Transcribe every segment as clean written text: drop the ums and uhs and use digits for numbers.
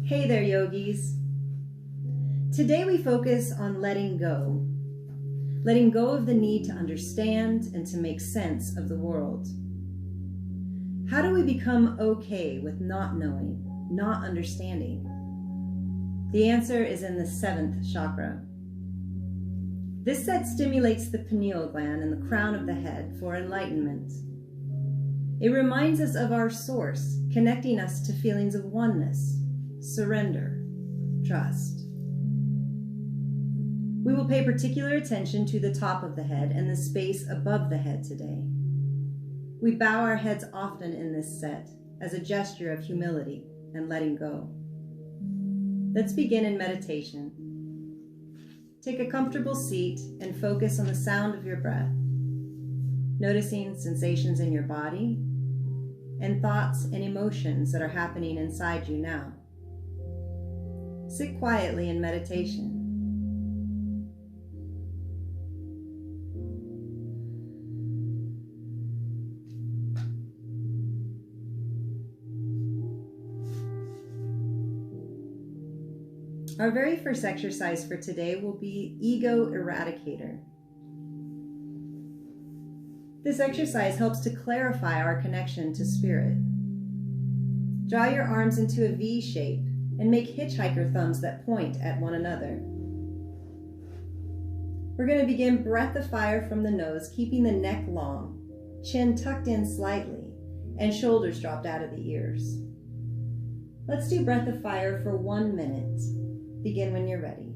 Hey there, yogis. Today we focus on letting go. Letting go of the need to understand and to make sense of the world. How do we become okay with not knowing, not understanding? The answer is in the 7th chakra. This set stimulates the pineal gland in the crown of the head for enlightenment. It reminds us of our source, connecting us to feelings of oneness, surrender, trust. We will pay particular attention to the top of the head and the space above the head today. We bow our heads often in this set as a gesture of humility and letting go. Let's begin in meditation. Take a comfortable seat and focus on the sound of your breath, noticing sensations in your body and thoughts and emotions that are happening inside you now. Sit quietly in meditation. Our very first exercise for today will be Ego Eradicator. This exercise helps to clarify our connection to spirit. Draw your arms into a V shape and make hitchhiker thumbs that point at one another. We're going to begin breath of fire from the nose, keeping the neck long, chin tucked in slightly, and shoulders dropped out of the ears. Let's do breath of fire for 1 minute. Begin when you're ready.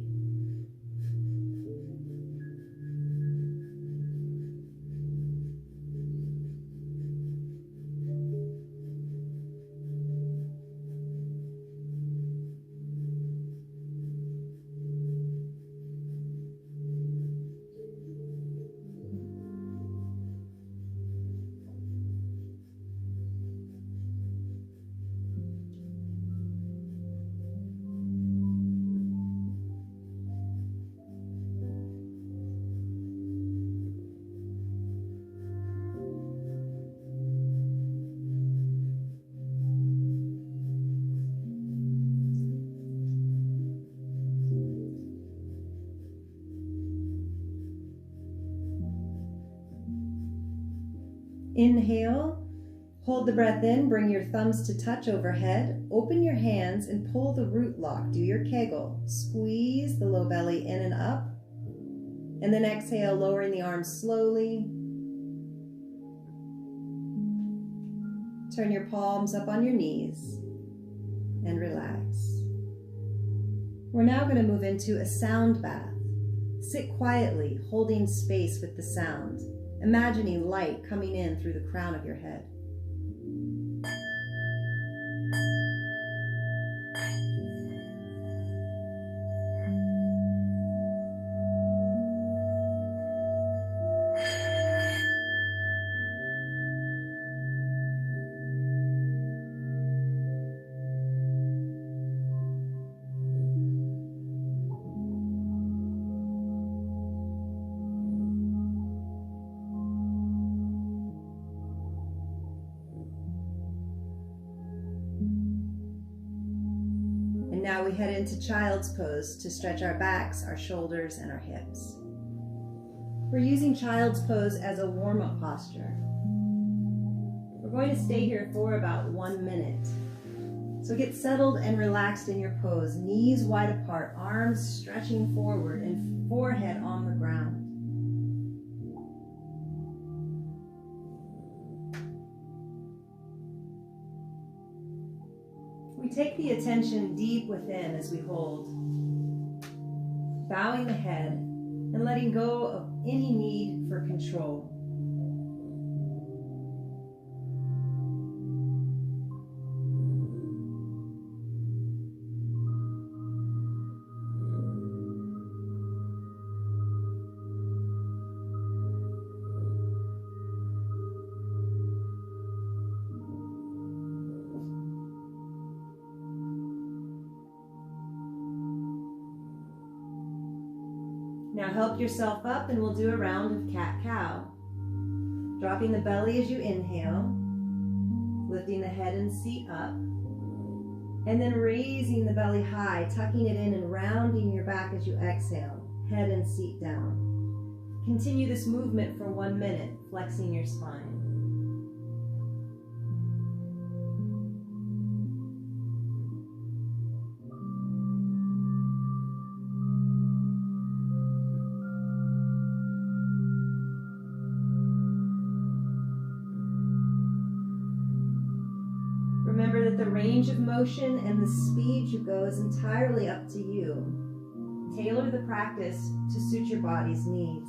Inhale, hold the breath in, bring your thumbs to touch overhead, open your hands and pull the root lock, do your kegel. Squeeze the low belly in and up, and then exhale, lowering the arms slowly. Turn your palms up on your knees and relax. We're now going to move into a sound bath. Sit quietly, holding space with the sound. Imagining light coming in through the crown of your head. Now we head into child's pose to stretch our backs, our shoulders, and our hips. We're using child's pose as a warm-up posture. We're going to stay here for about 1 minute. So get settled and relaxed in your pose, knees wide apart, arms stretching forward, and forehead on the ground. We take the attention deep within as we hold, bowing the head and letting go of any need for control. Now help yourself up and we'll do a round of cat-cow. Dropping the belly as you inhale, lifting the head and seat up, And then raising the belly high, tucking it in and rounding your back as you exhale, head and seat down. Continue this movement for 1 minute, flexing your spine. Remember that the range of motion and the speed you go is entirely up to you. Tailor the practice to suit your body's needs.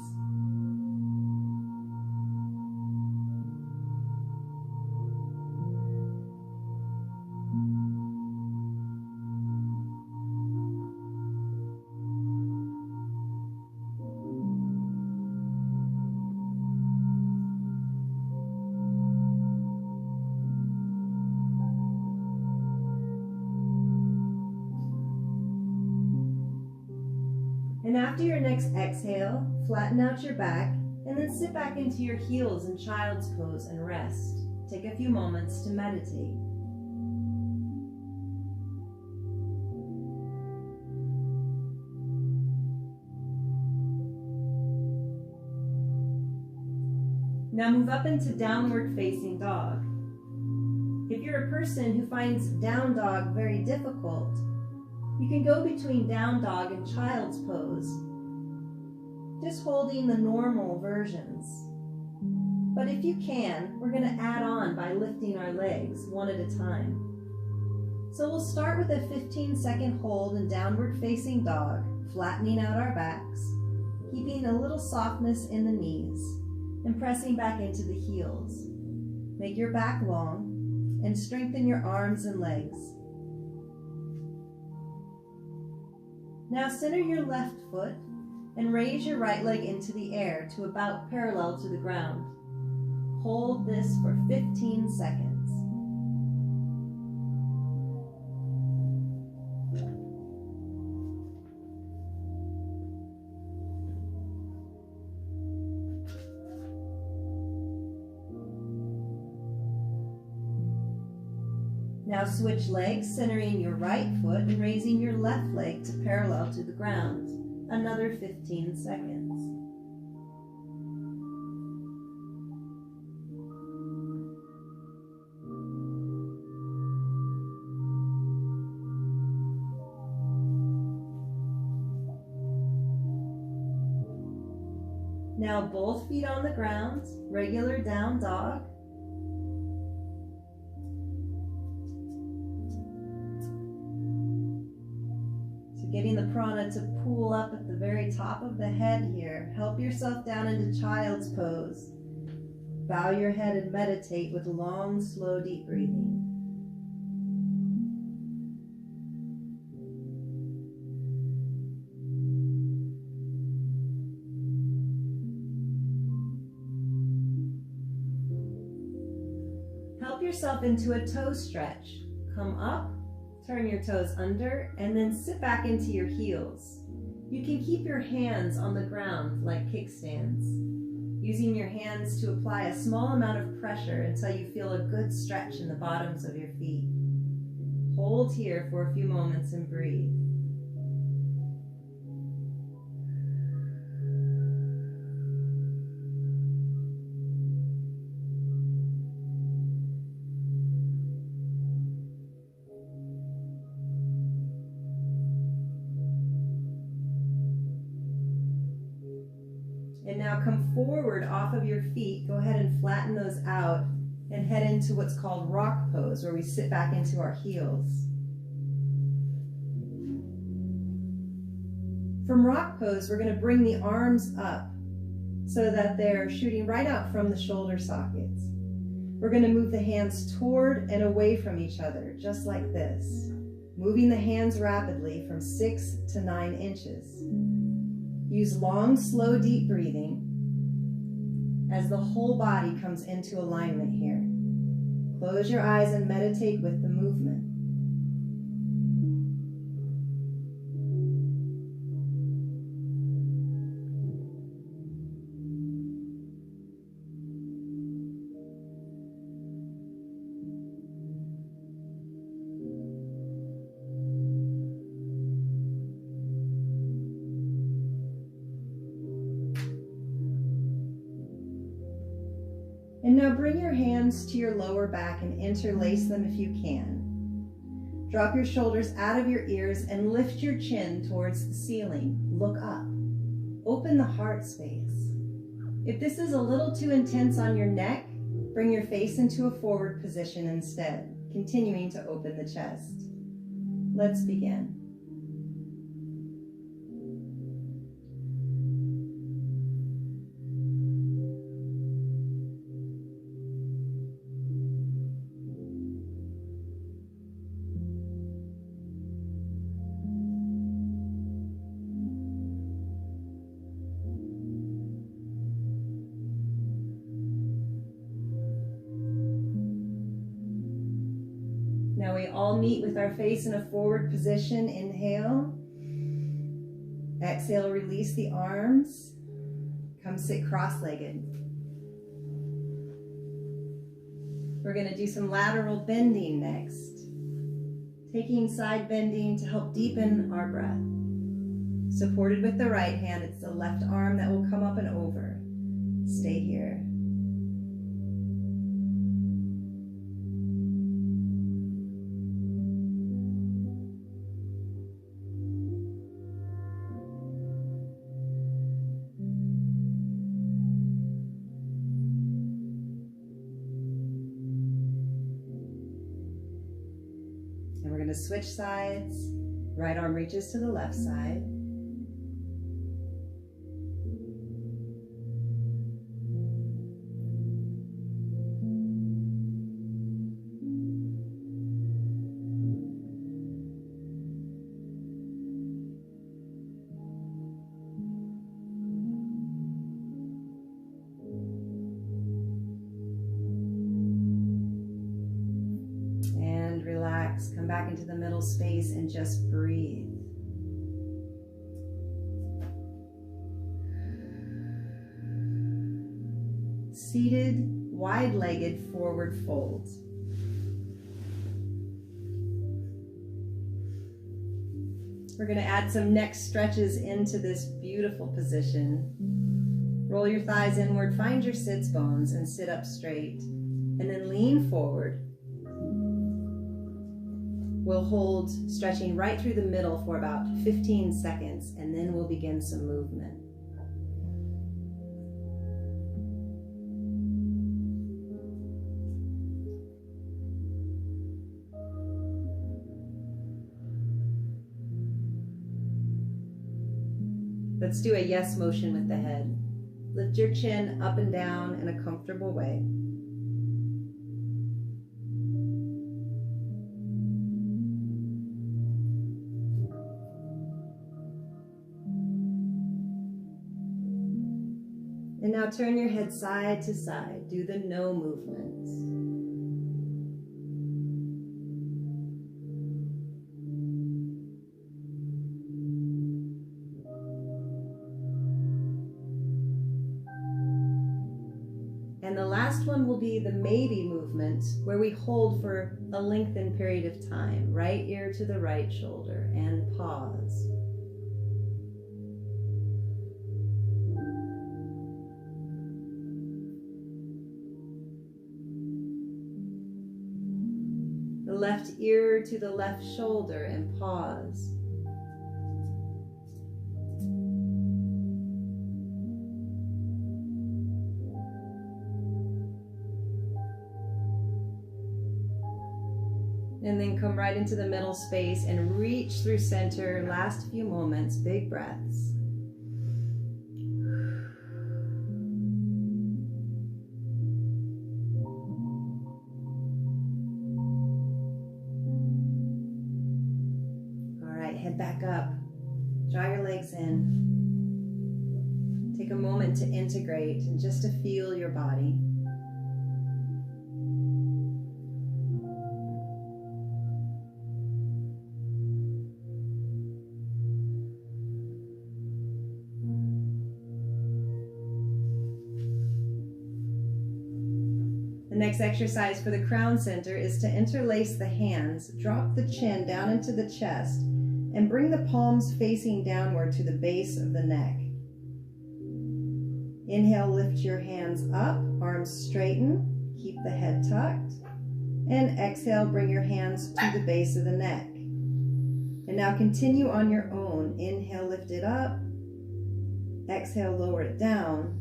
And after your next exhale, flatten out your back and then sit back into your heels in child's pose and rest. Take a few moments to meditate. Now move up into downward facing dog. If you're a person who finds down dog very difficult, you can go between down dog and child's pose, just holding the normal versions. But if you can, we're going to add on by lifting our legs one at a time. So we'll start with a 15-second hold in downward facing dog, flattening out our backs, keeping a little softness in the knees, and pressing back into the heels. Make your back long and strengthen your arms and legs. Now center your left foot and raise your right leg into the air to about parallel to the ground. Hold this for 15 seconds. Now switch legs, centering your right foot and raising your left leg to parallel to the ground. Another 15 seconds. Now both feet on the ground, regular down dog. Getting the prana to pool up at the very top of the head here. Help yourself down into child's pose. Bow your head and meditate with long, slow, deep breathing. Help yourself into a toe stretch. Come up. Turn your toes under and then sit back into your heels. You can keep your hands on the ground like kickstands, using your hands to apply a small amount of pressure until you feel a good stretch in the bottoms of your feet. Hold here for a few moments and breathe. And now come forward off of your feet. Go ahead and flatten those out and head into what's called rock pose, where we sit back into our heels. From rock pose, we're going to bring the arms up so that they're shooting right out from the shoulder sockets. We're going to move the hands toward and away from each other, just like this, moving the hands rapidly from 6 to 9 inches. Use long, slow, deep breathing as the whole body comes into alignment here. Close your eyes and meditate with the movement. now bring your hands to your lower back and interlace them if you can. Drop your shoulders out of your ears and lift your chin towards the ceiling. Look up. Open the heart space. If this is a little too intense on your neck, bring your face into a forward position instead, continuing to open the chest. Let's begin. Now we all meet with our face in a forward position. Inhale. Exhale, release the arms. Come sit cross-legged. We're going to do some lateral bending next. Taking side bending to help deepen our breath. Supported with the right hand, it's the left arm that will come up and over. Stay here. And we're going to switch sides. Right arm reaches to the left side. Come back into the middle space and just breathe. Seated, wide-legged forward fold. We're going to add some neck stretches into this beautiful position. Roll your thighs inward, find your sits bones, and sit up straight. And then lean forward. We'll hold stretching right through the middle for about 15 seconds, and then we'll begin some movement. Let's do a yes motion with the head. Lift your chin up and down in a comfortable way. And now turn your head side to side. Do the no movements. And the last one will be the maybe movement, where we hold for a lengthened period of time. Right ear to the right shoulder and pause. The left ear to the left shoulder and pause. And then come right into the middle space and reach through center. Last few moments, big breaths. All right, head back up. Draw your legs in. Take a moment to integrate and just to feel your body. The next exercise for the crown center is to interlace the hands, drop the chin down into the chest, and bring the palms facing downward to the base of the neck. Inhale, lift your hands up. Arms straighten, keep the head tucked. And exhale, bring your hands to the base of the neck. And now continue on your own. Inhale, lift it up. Exhale, lower it down.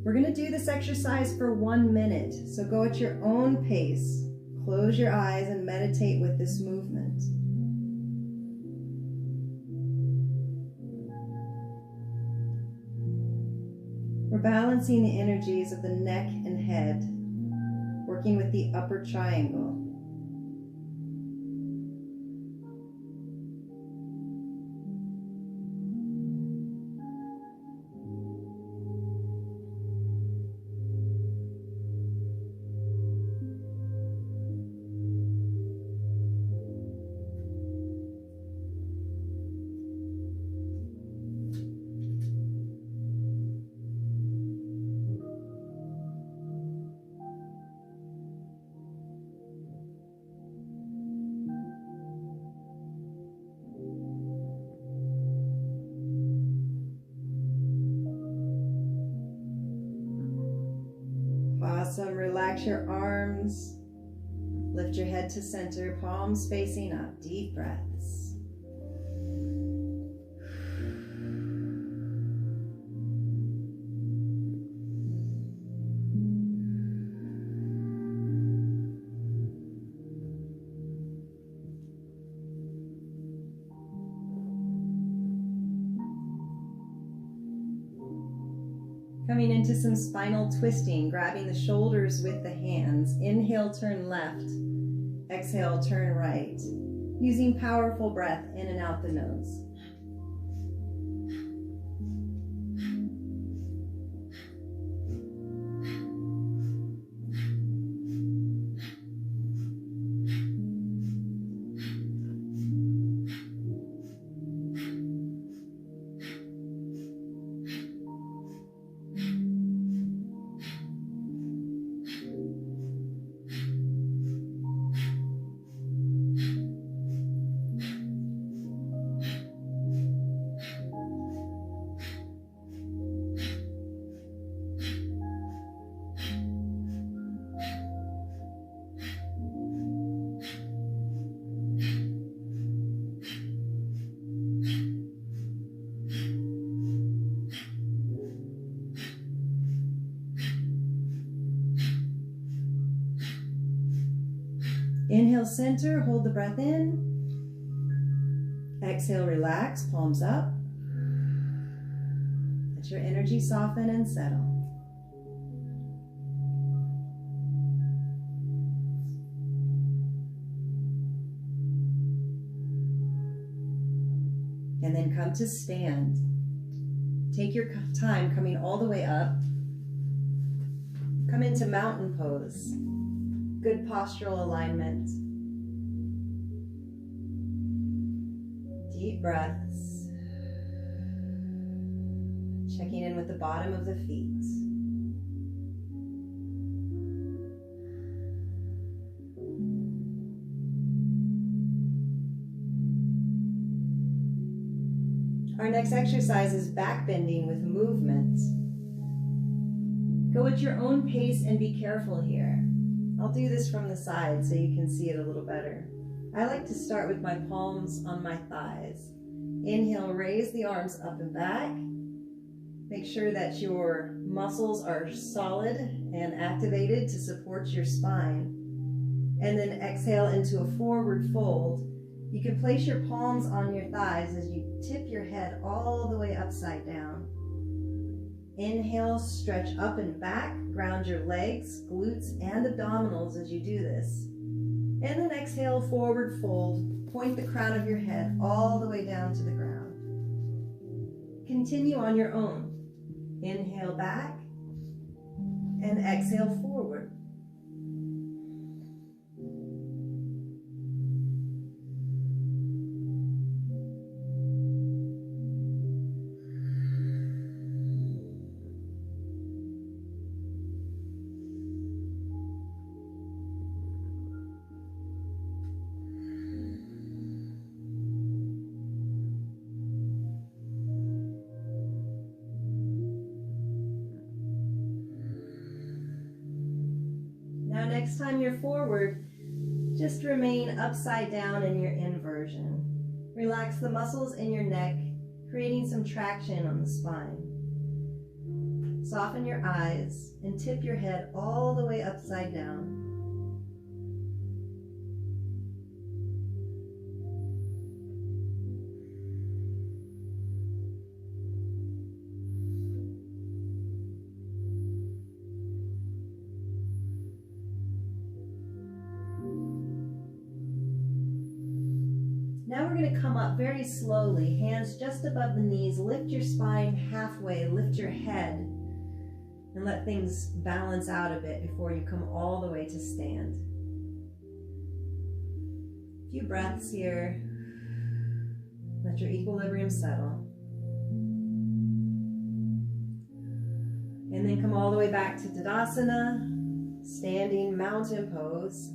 We're going to do this exercise for 1 minute. So go at your own pace. Close your eyes and meditate with this movement. We're balancing the energies of the neck and head, working with the upper triangle. Awesome. Relax your arms. Lift your head to center, palms facing up. Deep breaths. Coming into some spinal twisting, grabbing the shoulders with the hands. Inhale, turn left. Exhale, turn right. Using powerful breath in and out the nose. Inhale, center, hold the breath in. Exhale, relax, palms up. Let your energy soften and settle. And then come to stand. Take your time coming all the way up. Come into mountain pose. Good postural alignment. Deep breaths. Checking in with the bottom of the feet. Our next exercise is back bending with movement. Go at your own pace and be careful here. I'll do this from the side so you can see it a little better. I like to start with my palms on my thighs. Inhale, raise the arms up and back. Make sure that your muscles are solid and activated to support your spine. And then exhale into a forward fold. You can place your palms on your thighs as you tip your head all the way upside down. Inhale, stretch up and back, ground your legs, glutes, and abdominals as you do this. And then exhale, forward fold, point the crown of your head all the way down to the ground. Continue on your own. Inhale back, and exhale forward. next time you're forward, just remain upside down in your inversion. Relax the muscles in your neck, creating some traction on the spine. Soften your eyes and tip your head all the way upside down. Now we're going to come up very slowly, hands just above the knees, lift your spine halfway, lift your head, and let things balance out a bit before you come all the way to stand. A few breaths here. Let your equilibrium settle. And then come all the way back to Tadasana, standing mountain pose.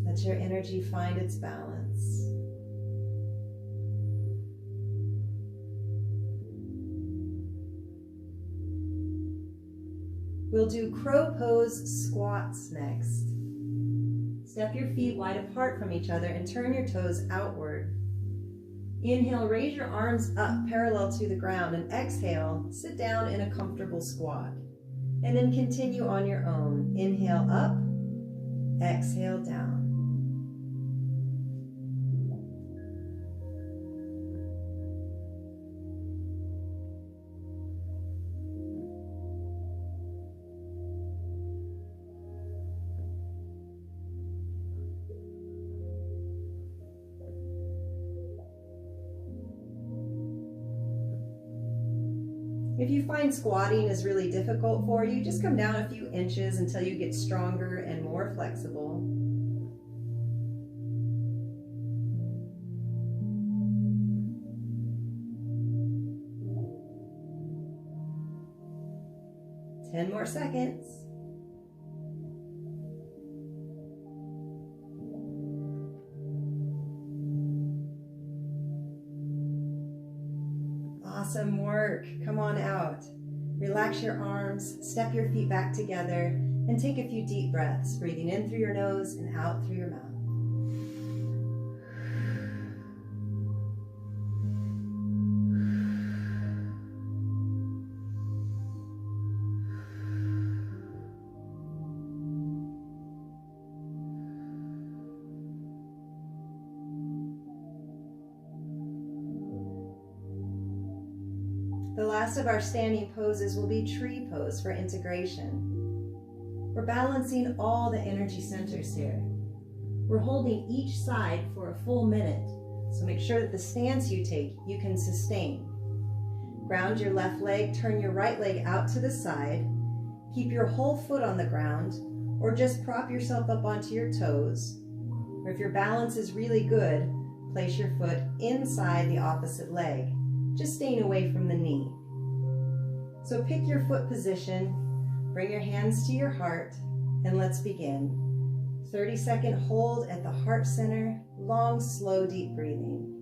Let your energy find its balance. We'll do crow pose squats next. Step your feet wide apart from each other and turn your toes outward. Inhale, raise your arms up parallel to the ground, and exhale, sit down in a comfortable squat. And then continue on your own. Inhale up, exhale down. If you find squatting is really difficult for you, just come down a few inches until you get stronger and more flexible. Ten more seconds. Awesome work. Come on out. Relax your arms, step your feet back together, and take a few deep breaths, breathing in through your nose and out through your mouth. The last of our standing poses will be tree pose for integration. We're balancing all the energy centers here. We're holding each side for a full minute, so make sure that the stance you take, you can sustain. Ground your left leg, turn your right leg out to the side, keep your whole foot on the ground, or just prop yourself up onto your toes. Or if your balance is really good, place your foot inside the opposite leg, just staying away from the knee. So pick your foot position, bring your hands to your heart, and let's begin. 30-second hold at the heart center, long, slow, deep breathing.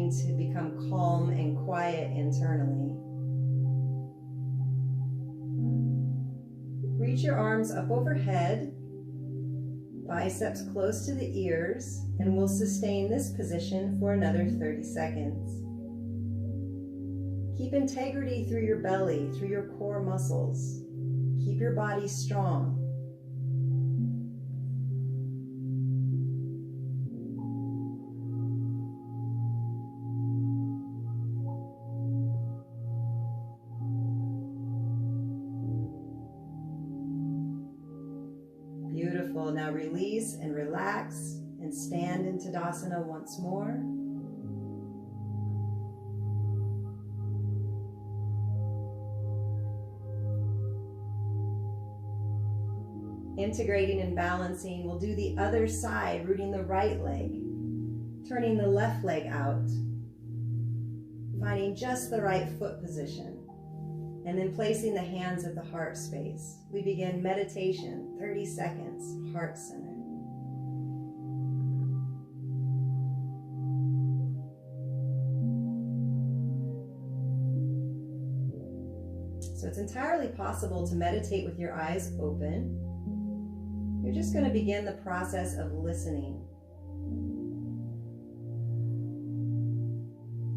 To become calm and quiet internally. Reach your arms up overhead, biceps close to the ears, and we'll sustain this position for another 30 seconds. Keep integrity through your belly, through your core muscles. Keep your body strong. Beautiful. Now release and relax and stand in Tadasana once more. Integrating and balancing, we'll do the other side, rooting the right leg, turning the left leg out, finding just the right foot position, and then placing the hands at the heart space. We begin meditation, 30 seconds, heart center. So it's entirely possible to meditate with your eyes open. You're just going to begin the process of listening.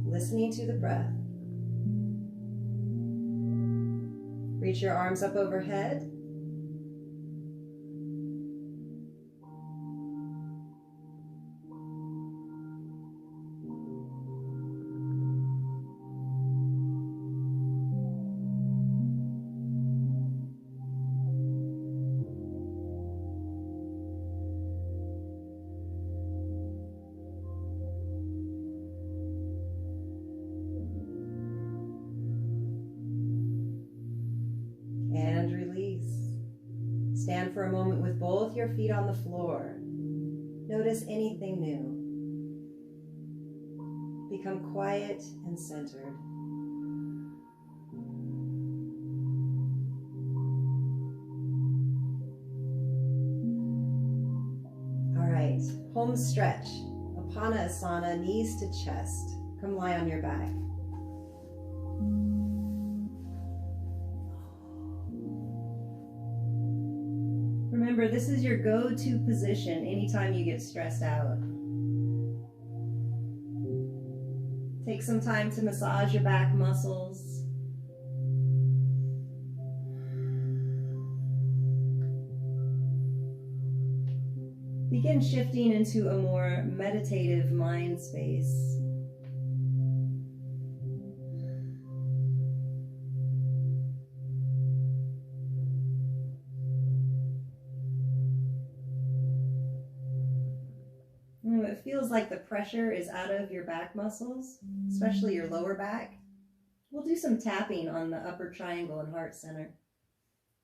Listening to the breath. Reach your arms up overhead. And release. Stand for a moment with both your feet on the floor. Notice anything new. Become quiet and centered. All right, home stretch. Apanasana, knees to chest. Come lie on your back. Remember, this is your go-to position anytime you get stressed out. Take some time to massage your back muscles. Begin shifting into a more meditative mind space. It feels like the pressure is out of your back muscles, especially your lower back. We'll do some tapping on the upper triangle and heart center.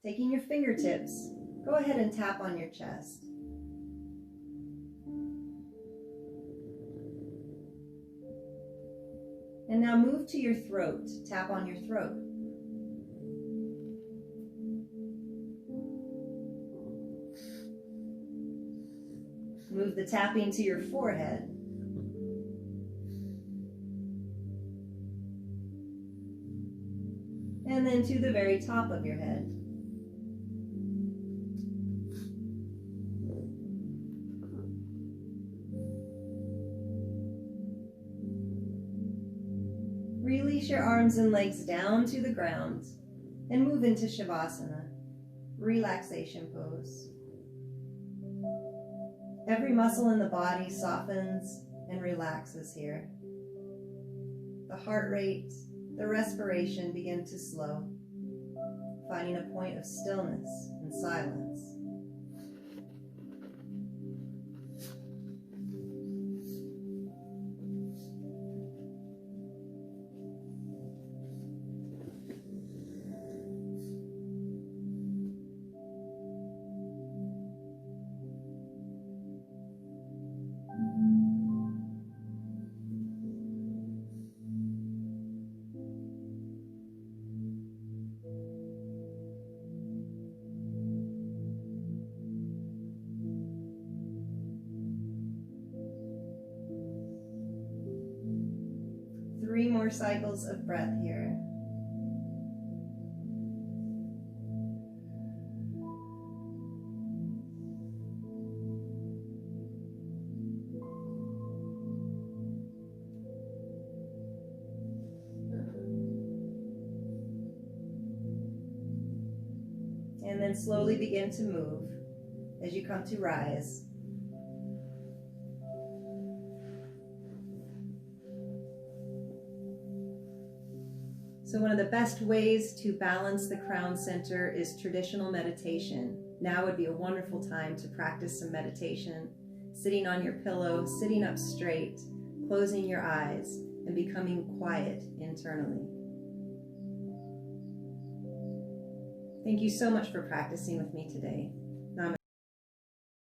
Taking your fingertips, go ahead and tap on your chest. And now move to your throat, tap on your throat. Move the tapping to your forehead. And then to the very top of your head. Release your arms and legs down to the ground and move into Shavasana, relaxation pose. Every muscle in the body softens and relaxes here. The heart rate, the respiration begin to slow, finding a point of stillness and silence. Three more cycles of breath here. And then slowly begin to move as you come to rise. So one of the best ways to balance the crown center is traditional meditation. Now would be a wonderful time to practice some meditation, sitting on your pillow, sitting up straight, closing your eyes, and becoming quiet internally. Thank you so much for practicing with me today.